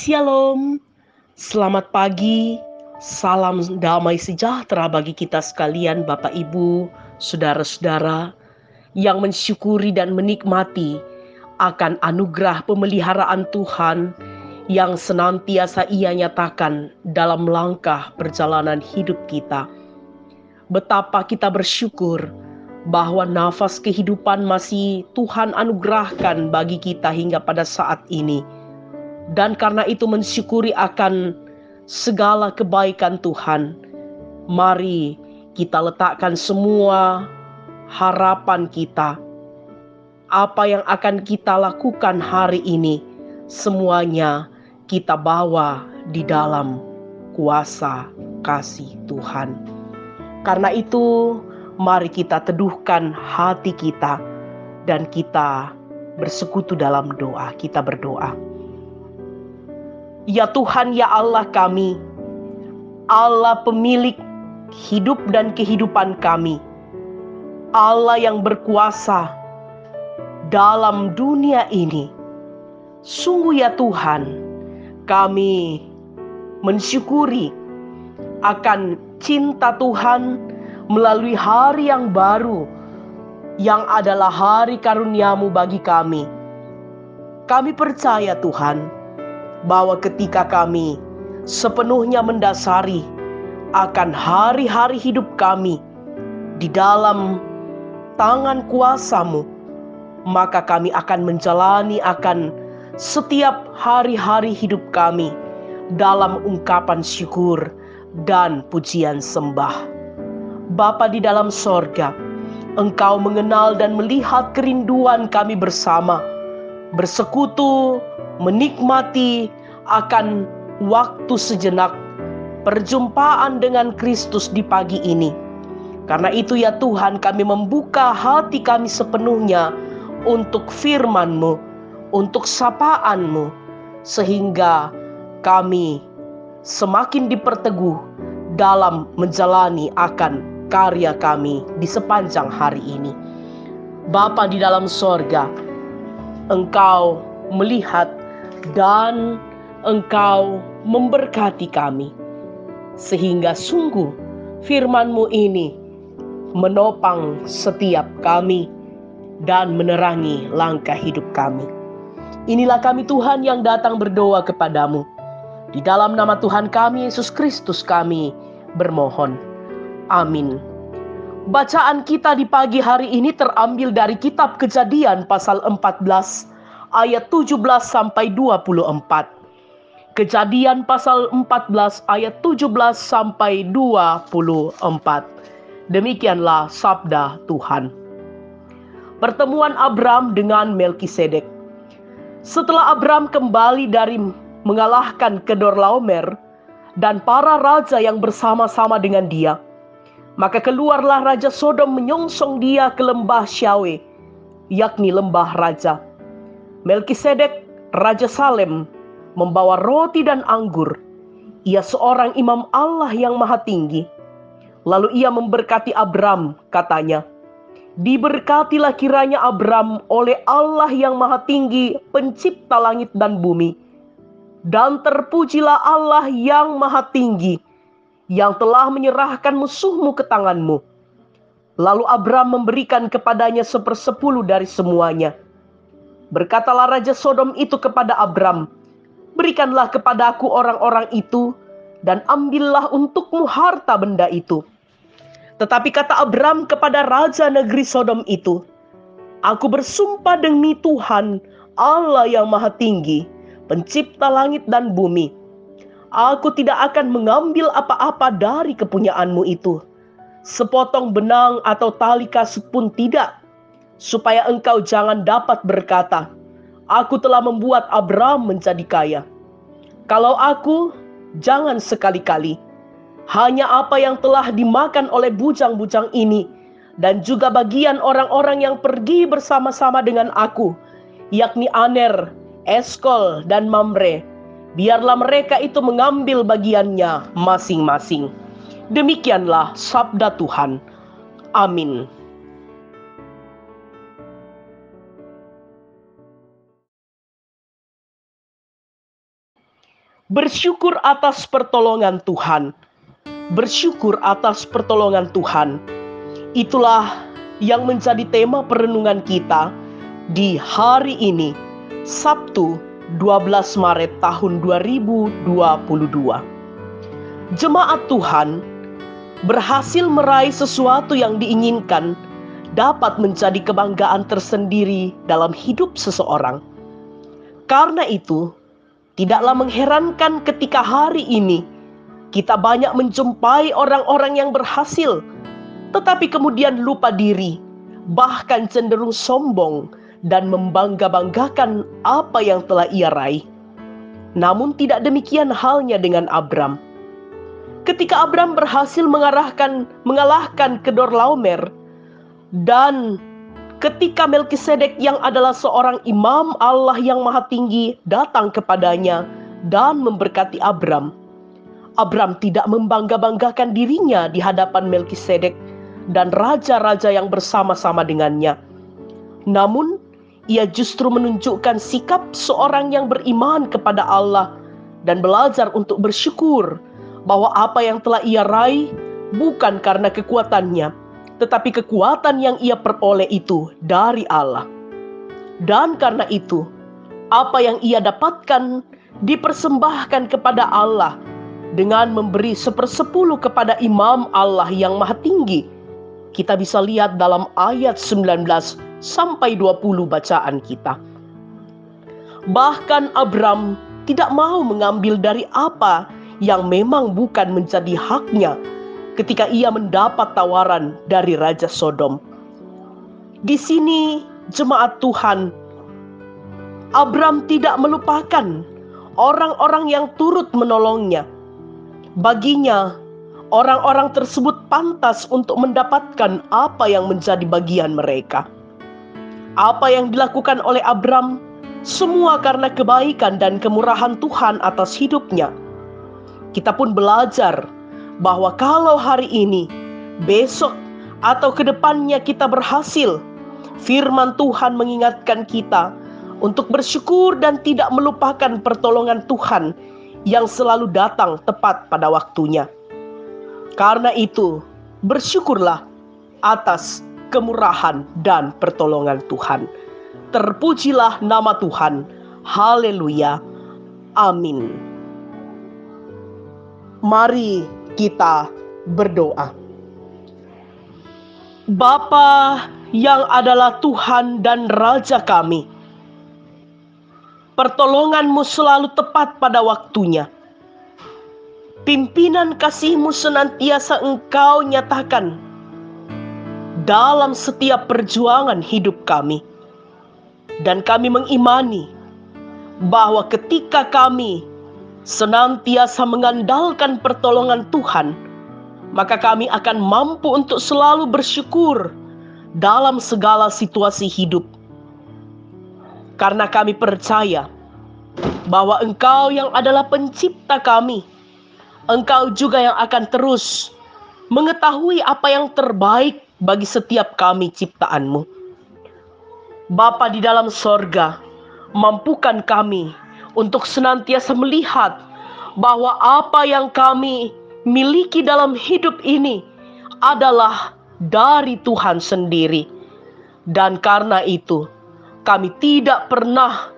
Shalom, selamat pagi, salam damai sejahtera bagi kita sekalian, Bapak Ibu, saudara-saudara yang mensyukuri dan menikmati akan anugerah pemeliharaan Tuhan yang senantiasa Ia nyatakan dalam langkah perjalanan hidup kita. Betapa kita bersyukur bahwa nafas kehidupan masih Tuhan anugerahkan bagi kita hingga pada saat ini. Dan karena itu mensyukuri akan segala kebaikan Tuhan. Mari kita letakkan semua harapan kita. Apa yang akan kita lakukan hari ini, semuanya kita bawa di dalam kuasa kasih Tuhan. Karena itu, mari kita teduhkan hati kita dan kita bersekutu dalam doa. Kita berdoa. Ya Tuhan, ya Allah kami, Allah pemilik hidup dan kehidupan kami, Allah yang berkuasa dalam dunia ini. Sungguh ya Tuhan, kami mensyukuri akan cinta Tuhan melalui hari yang baru, yang adalah hari karunia-Mu bagi kami. Kami percaya Tuhan, bahwa ketika kami sepenuhnya mendasari akan hari-hari hidup kami di dalam tangan kuasa-Mu, maka kami akan menjalani akan setiap hari-hari hidup kami dalam ungkapan syukur dan pujian sembah. Bapa di dalam sorga, Engkau mengenal dan melihat kerinduan kami bersama, bersekutu, menikmati akan waktu sejenak perjumpaan dengan Kristus di pagi ini. Karena itu ya Tuhan, kami membuka hati kami sepenuhnya untuk firman-Mu, untuk sapaan-Mu, sehingga kami semakin diperteguh dalam menjalani akan karya kami di sepanjang hari ini. Bapa di dalam sorga, Engkau melihat dan Engkau memberkati kami, sehingga sungguh firman-Mu ini menopang setiap kami dan menerangi langkah hidup kami. Inilah kami Tuhan yang datang berdoa kepadamu. Di dalam nama Tuhan kami Yesus Kristus kami bermohon. Amin. Bacaan kita di pagi hari ini terambil dari kitab Kejadian pasal 14 ayat 17 sampai 24. Kejadian pasal 14 ayat 17 sampai 24. Demikianlah sabda Tuhan. Pertemuan Abram dengan Melkisedek. Setelah Abram kembali dari mengalahkan Kedorlaomer dan para raja yang bersama-sama dengan dia, maka keluarlah Raja Sodom menyongsong dia ke lembah Syawe, yakni lembah raja. Melkisedek, Raja Salem, membawa roti dan anggur. Ia seorang imam Allah yang maha tinggi. Lalu ia memberkati Abram, katanya, "Diberkatilah kiranya Abram oleh Allah yang maha tinggi, pencipta langit dan bumi. Dan terpujilah Allah yang maha tinggi, yang telah menyerahkan musuhmu ke tanganmu." Lalu Abram memberikan kepadanya 1/10 dari semuanya. Berkatalah Raja Sodom itu kepada Abram, "Berikanlah kepadaku orang-orang itu, dan ambillah untukmu harta benda itu." Tetapi kata Abram kepada Raja negeri Sodom itu, "Aku bersumpah demi Tuhan, Allah yang maha tinggi, pencipta langit dan bumi, aku tidak akan mengambil apa-apa dari kepunyaanmu itu, sepotong benang atau tali kasut pun tidak, supaya engkau jangan dapat berkata, 'Aku telah membuat Abram menjadi kaya.' Kalau aku, jangan sekali-kali. Hanya apa yang telah dimakan oleh bujang-bujang ini, dan juga bagian orang-orang yang pergi bersama-sama dengan aku, yakni Aner, Eskol, dan Mamre, biarlah mereka itu mengambil bagiannya masing-masing." Demikianlah sabda Tuhan. Amin. Bersyukur atas pertolongan Tuhan. Bersyukur atas pertolongan Tuhan. Itulah yang menjadi tema perenungan kita di hari ini, Sabtu 12 Maret tahun 2022. Jemaat Tuhan berhasil meraih sesuatu yang diinginkan dapat menjadi kebanggaan tersendiri dalam hidup seseorang. Karena itu, tidaklah mengherankan ketika hari ini kita banyak menjumpai orang-orang yang berhasil, tetapi kemudian lupa diri, bahkan cenderung sombong dan membangga-banggakan apa yang telah ia raih. Namun tidak demikian halnya dengan Abram. Ketika Abram berhasil mengalahkan Kedorlaomer, dan ketika Melkisedek yang adalah seorang imam Allah yang Maha Tinggi datang kepadanya dan memberkati Abram, Abram tidak membangga-banggakan dirinya di hadapan Melkisedek dan raja-raja yang bersama-sama dengannya. Namun, ia justru menunjukkan sikap seorang yang beriman kepada Allah dan belajar untuk bersyukur bahwa apa yang telah ia raih bukan karena kekuatannya, tetapi kekuatan yang ia peroleh itu dari Allah. Dan karena itu, apa yang ia dapatkan dipersembahkan kepada Allah dengan memberi 1/10 kepada imam Allah yang Maha Tinggi. Kita bisa lihat dalam ayat 19 sampai 20 bacaan kita. Bahkan Abram tidak mau mengambil dari apa yang memang bukan menjadi haknya ketika ia mendapat tawaran dari Raja Sodom. Di sini jemaat Tuhan, Abram tidak melupakan orang-orang yang turut menolongnya. Baginya, orang-orang tersebut pantas untuk mendapatkan apa yang menjadi bagian mereka. Apa yang dilakukan oleh Abram, semua karena kebaikan dan kemurahan Tuhan atas hidupnya. Kita pun belajar bahwa kalau hari ini, besok, atau kedepannya kita berhasil, firman Tuhan mengingatkan kita untuk bersyukur dan tidak melupakan pertolongan Tuhan yang selalu datang tepat pada waktunya. Karena itu, bersyukurlah atas kemurahan dan pertolongan Tuhan. Terpujilah nama Tuhan. Haleluya. Amin. Mari kita berdoa. Bapa yang adalah Tuhan dan Raja kami, pertolongan-Mu selalu tepat pada waktunya. Pimpinan kasih-Mu senantiasa Engkau nyatakan dalam setiap perjuangan hidup kami. Dan kami mengimani bahwa ketika kami senantiasa mengandalkan pertolongan Tuhan, maka kami akan mampu untuk selalu bersyukur dalam segala situasi hidup. Karena kami percaya bahwa Engkau yang adalah pencipta kami, Engkau juga yang akan terus mengetahui apa yang terbaik bagi setiap kami ciptaan-Mu. Bapa di dalam sorga, mampukan kami untuk senantiasa melihat bahwa apa yang kami miliki dalam hidup ini adalah dari Tuhan sendiri. Dan karena itu, kami tidak pernah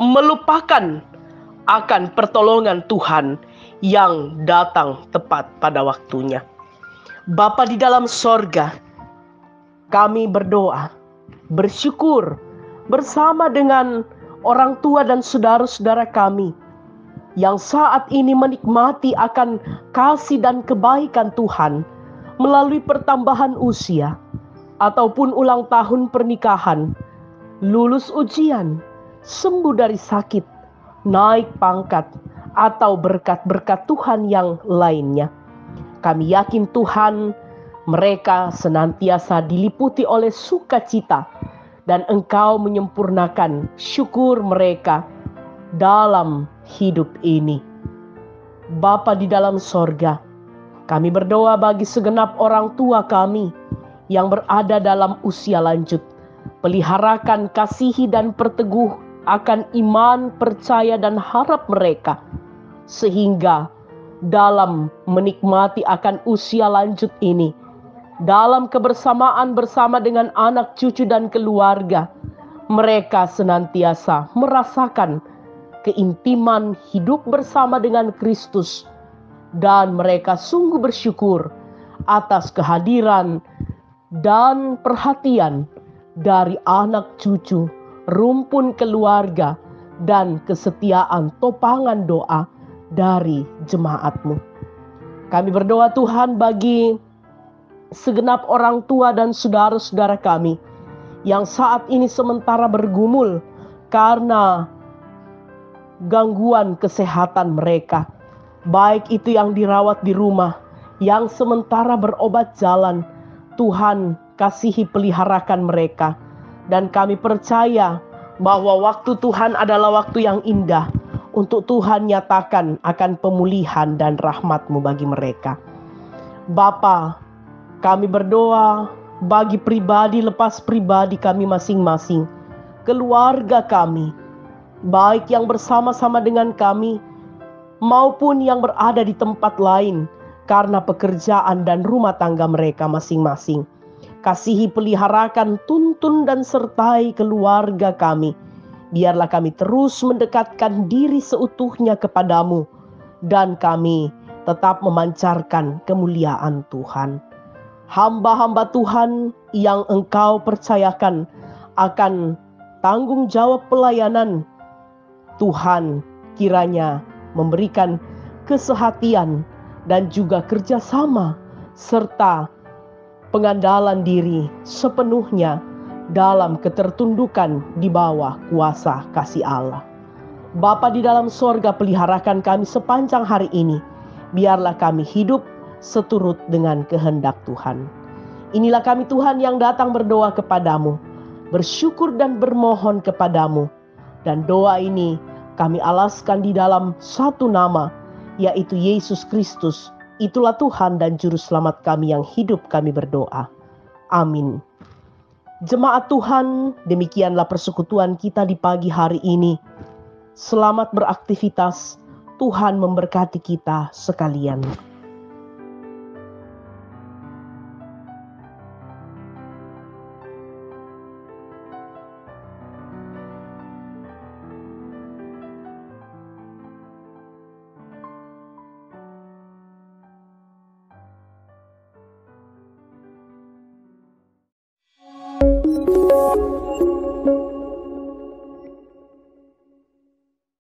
melupakan akan pertolongan Tuhan yang datang tepat pada waktunya. Bapa di dalam sorga, kami berdoa, bersyukur bersama dengan orang tua dan saudara-saudara kami yang saat ini menikmati akan kasih dan kebaikan Tuhan melalui pertambahan usia ataupun ulang tahun pernikahan, lulus ujian, sembuh dari sakit, naik pangkat, atau berkat-berkat Tuhan yang lainnya. Kami yakin Tuhan, mereka senantiasa diliputi oleh sukacita dan Engkau menyempurnakan syukur mereka dalam hidup ini. Bapa di dalam sorga, kami berdoa bagi segenap orang tua kami yang berada dalam usia lanjut. Peliharakan, kasihi dan perteguh akan iman, percaya, dan harap mereka, sehingga dalam menikmati akan usia lanjut ini, dalam kebersamaan bersama dengan anak, cucu, dan keluarga, mereka senantiasa merasakan keintiman hidup bersama dengan Kristus, dan mereka sungguh bersyukur atas kehadiran dan perhatian dari anak cucu, rumpun keluarga, dan kesetiaan topangan doa dari jemaat-Mu. Kami berdoa Tuhan bagi segenap orang tua dan saudara-saudara kami yang saat ini sementara bergumul karena gangguan kesehatan mereka, baik itu yang dirawat di rumah, yang sementara berobat jalan. Tuhan kasihi peliharakan mereka, dan kami percaya bahwa waktu Tuhan adalah waktu yang indah untuk Tuhan nyatakan akan pemulihan dan rahmat-Mu bagi mereka. Bapa, kami berdoa bagi pribadi lepas pribadi kami masing-masing, keluarga kami, baik yang bersama-sama dengan kami maupun yang berada di tempat lain karena pekerjaan dan rumah tangga mereka masing-masing. Kasihi, peliharakan, tuntun dan sertai keluarga kami. Biarlah kami terus mendekatkan diri seutuhnya kepadamu, dan kami tetap memancarkan kemuliaan Tuhan. Hamba-hamba Tuhan yang Engkau percayakan akan tanggung jawab pelayanan, Tuhan kiranya memberikan kesehatian dan juga kerjasama serta pengandalan diri sepenuhnya dalam ketertundukan di bawah kuasa kasih Allah. Bapa di dalam sorga, peliharakan kami sepanjang hari ini. Biarlah kami hidup seturut dengan kehendak Tuhan. Inilah kami Tuhan yang datang berdoa kepadamu, bersyukur dan bermohon kepadamu. Dan doa ini kami alaskan di dalam satu nama, yaitu Yesus Kristus. Itulah Tuhan dan Juru Selamat kami yang hidup, kami berdoa. Amin. Jemaat Tuhan, demikianlah persekutuan kita di pagi hari ini. Selamat beraktivitas. Tuhan memberkati kita sekalian.